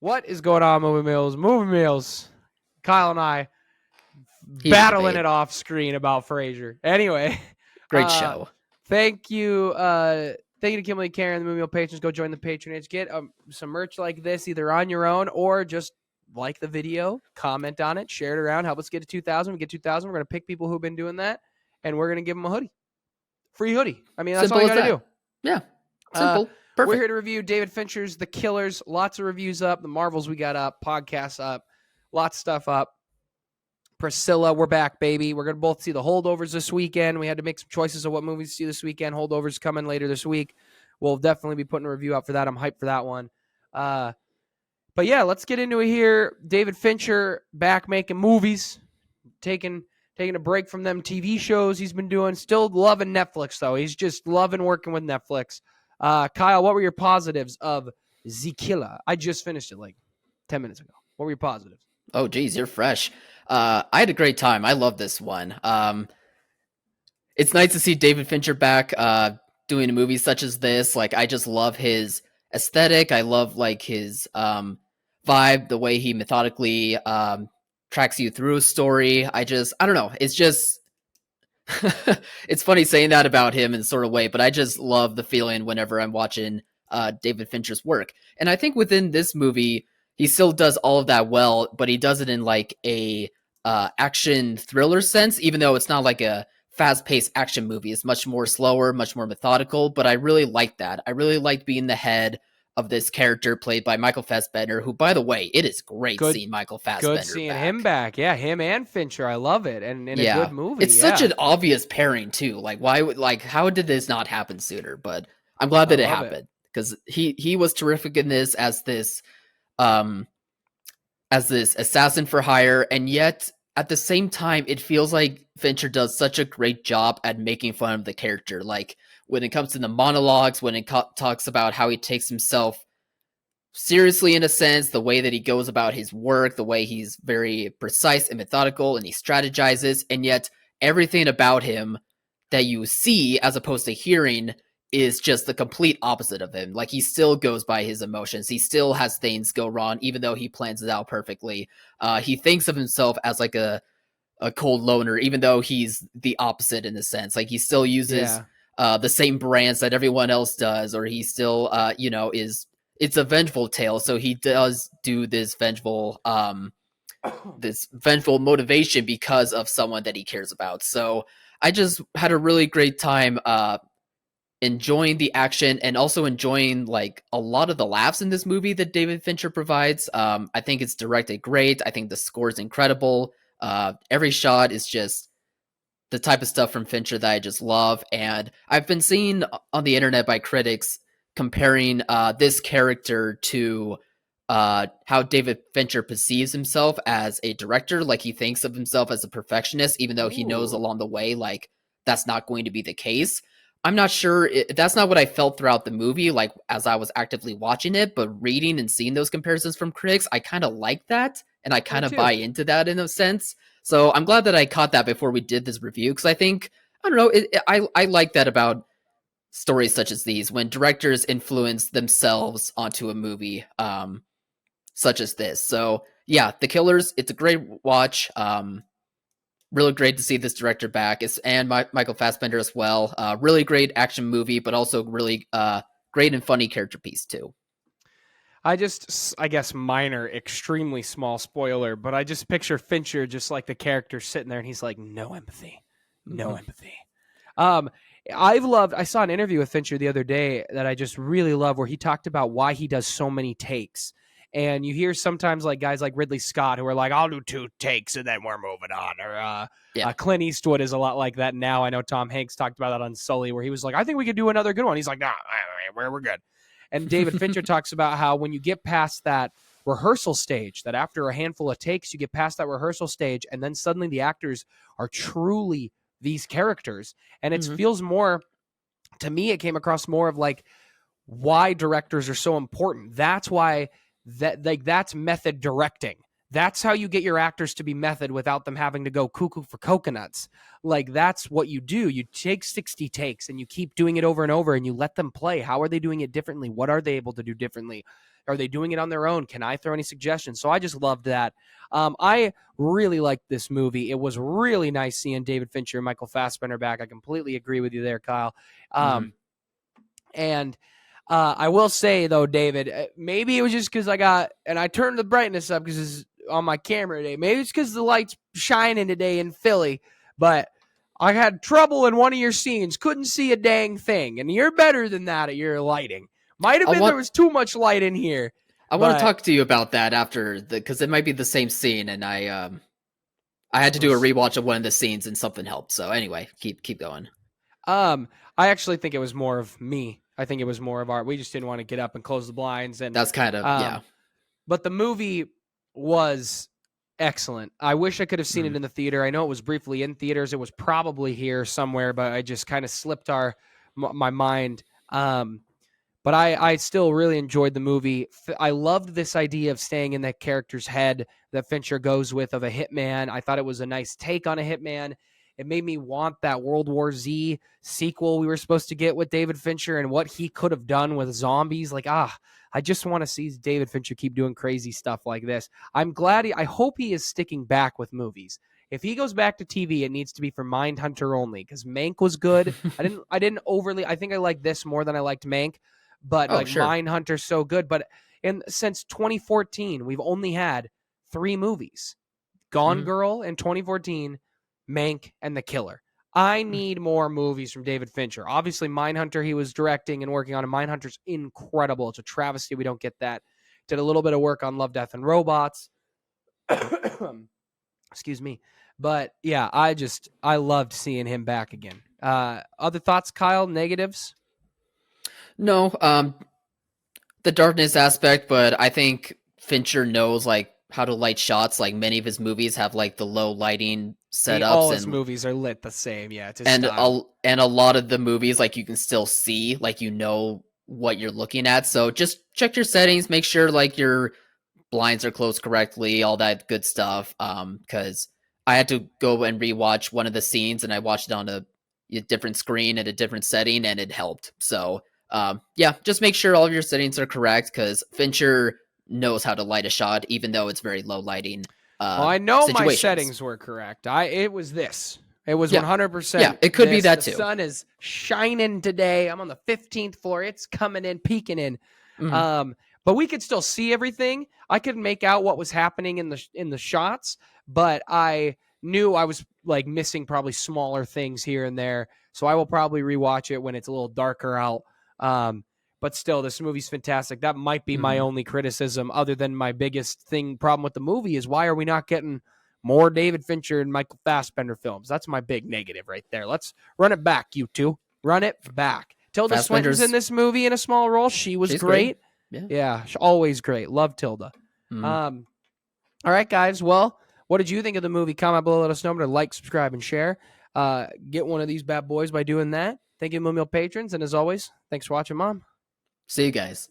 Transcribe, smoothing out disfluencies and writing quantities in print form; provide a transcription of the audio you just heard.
What is going on, Movie Meals? Movie Meals. Kyle and I He's battling debate. it off screen about Frasier. Anyway, Great show. thank you. Thank you to Kimberly, Karen, the Movie Meal patrons. Go join the patronage. Get some merch like this either on your own or just like the video, comment on it, share it around, help us get to 2,000. We get 2,000. We're going to pick people who've been doing that, and we're going to give them a hoodie. Free hoodie. I mean, that's Simple all you as got to that. do. Yeah. Simple. We're Perfect. here to review David Fincher's The Killers. Lots of reviews up. The Marvels we got up. Podcasts up. Lots of stuff up. Priscilla, we're back, baby. We're going to both see The Holdovers this weekend. We had to make some choices of what movies to see this weekend. Holdovers coming later this week. We'll definitely be putting a review out for that. I'm hyped for that one. But yeah, let's get into it here. David Fincher back making movies. Taking a break from them TV shows he's been doing. Still loving Netflix, though. He's just loving working with Netflix. Kyle, what were your positives of Zikilla? I just finished it like 10 minutes ago. What were your positives? Oh, geez, you're fresh. I had a great time. I love this one. It's nice to see David Fincher back doing movies such as this. Like, I just love his aesthetic. I love like his vibe, the way he methodically tracks you through a story. I don't know. It's just it's funny saying that about him in sort of way, but I just love the feeling whenever I'm watching David Fincher's work. And I think within this movie, he still does all of that well, but he does it in like a action thriller sense, even though it's not like a fast-paced action movie. It's much more slower, much more methodical, but I really like that. I really like being the head of this character played by Michael Fassbender, who, by the way, it is great seeing Michael Fassbender Good seeing back. him back. Yeah, him and Fincher. I love it. And in a good movie. It's such an obvious pairing, too. Like, how did this not happen sooner? But I'm glad that it happened, because he was terrific in this as this assassin for hire, and yet at the same time it feels like Fincher does such a great job at making fun of the character. Like when it comes to the monologues, when it talks about how he takes himself seriously in a sense, the way that he goes about his work, the way he's very precise and methodical and he strategizes, and yet everything about him that you see as opposed to hearing is just the complete opposite of him. Like, he still goes by his emotions. He still has things go wrong, even though he plans it out perfectly. He thinks of himself as like a cold loner, even though he's the opposite in a sense. Like, he still uses the same brands that everyone else does, or he still, it's a vengeful tale. So he does do this vengeful motivation because of someone that he cares about. So I just had a really great time enjoying the action and also enjoying like a lot of the laughs in this movie that David Fincher provides. I think it's directed great. I think the score is incredible. Every shot is just the type of stuff from Fincher that I just love. And I've been seeing on the internet by critics comparing this character to how David Fincher perceives himself as a director. Like, he thinks of himself as a perfectionist, even though he knows along the way, like, that's not going to be the case. I'm not sure. That's not what I felt throughout the movie, like, as I was actively watching it, but reading and seeing those comparisons from critics, I kind of like that, and I kind of buy into that in a sense. So I'm glad that I caught that before we did this review, because I think, I don't know, I like that about stories such as these, when directors influence themselves onto a movie such as this. So yeah, The Killers, it's a great watch. Really great to see this director back, and Michael Fassbender as well. Really great action movie, but also really great and funny character piece too. I guess minor, extremely small spoiler, but I just picture Fincher just like the character sitting there and he's like, no empathy. I saw an interview with Fincher the other day that I just really love, where he talked about why he does so many takes. And you hear sometimes like guys like Ridley Scott who are like, I'll do 2 takes and then we're moving on. Or Clint Eastwood is a lot like that now. I know Tom Hanks talked about that on Sully, where he was like, I think we could do another good one. He's like, nah, we're good. And David Fincher talks about how when you get past that rehearsal stage, that after a handful of takes, you get past that rehearsal stage, and then suddenly the actors are truly these characters. And it feels more, to me, it came across more of like why directors are so important. That's why that's method directing. That's how you get your actors to be method without them having to go cuckoo for coconuts. Like, that's what you do. You take 60 takes and you keep doing it over and over and you let them play. How are they doing it differently? What are they able to do differently? Are they doing it on their own? Can I throw any suggestions? So I just loved that. I really liked this movie. It was really nice seeing David Fincher and Michael Fassbender back. I completely agree with you there, Kyle. And I will say, though, David, maybe it was just because I turned the brightness up because it's on my camera today. Maybe it's because the light's shining today in Philly, but I had trouble in one of your scenes. Couldn't see a dang thing. And you're better than that at your lighting. Might have been there was too much light in here. I want to talk to you about that after because it might be the same scene, and I had to do a rewatch of one of the scenes, and something helped. So anyway, keep going. I actually think it was more of me. I think it was more of we just didn't want to get up and close the blinds, and that's kind of yeah. But the movie was excellent. I wish I could have seen it in the theater. I know it was briefly in theaters. It was probably here somewhere, but I just kind of slipped my mind. But I still really enjoyed the movie. I loved this idea of staying in that character's head that Fincher goes with of a hitman. I thought it was a nice take on a hitman. It made me want that World War Z sequel we were supposed to get with David Fincher and what he could have done with zombies. Like, I just want to see David Fincher keep doing crazy stuff like this. I'm glad I hope he is sticking back with movies. If he goes back to TV, it needs to be for Mindhunter only, because Mank was good. I think I liked this more than I liked Mank, but sure. Mindhunter's so good. But since 2014, we've only had 3 movies. Gone Girl in 2014, Mank, and The Killer. I need more movies from David Fincher. Obviously, Mindhunter he was directing and working on, and Mindhunter's incredible. It's a travesty we don't get that. Did a little bit of work on Love, Death, and Robots. Excuse me. But yeah, I loved seeing him back again. Other thoughts, Kyle? Negatives? No, the darkness aspect, but I think Fincher knows like how to light shots. Like many of his movies have like the low lighting setups. All his movies are lit the same. Yeah, it's and a lot of the movies like you can still see like what you're looking at. So just check your settings, make sure like your blinds are closed correctly, all that good stuff. Because I had to go and rewatch one of the scenes, and I watched it on a different screen at a different setting, and it helped. So yeah, just make sure all of your settings are correct, because Fincher knows how to light a shot, even though it's very low lighting. I know my settings were correct. It was 100%. Yeah, it could be that too. The sun is shining today. I'm on the 15th floor. It's coming in, peeking in. But we could still see everything. I could make out what was happening in the shots, but I knew I was like missing probably smaller things here and there. So I will probably rewatch it when it's a little darker out. But still, this movie's fantastic. That might be my only criticism, other than my biggest problem with the movie is why are we not getting more David Fincher and Michael Fassbender films? That's my big negative right there. Let's run it back, you two. Run it back. Tilda Swinton's in this movie in a small role. She's great. Yeah, always great. Love Tilda. All right, guys. Well, what did you think of the movie? Comment below. Let us know. Remember to like, subscribe, and share. Get one of these bad boys by doing that. Thank you, Moo Meal patrons. And as always, thanks for watching, Mom. See you guys.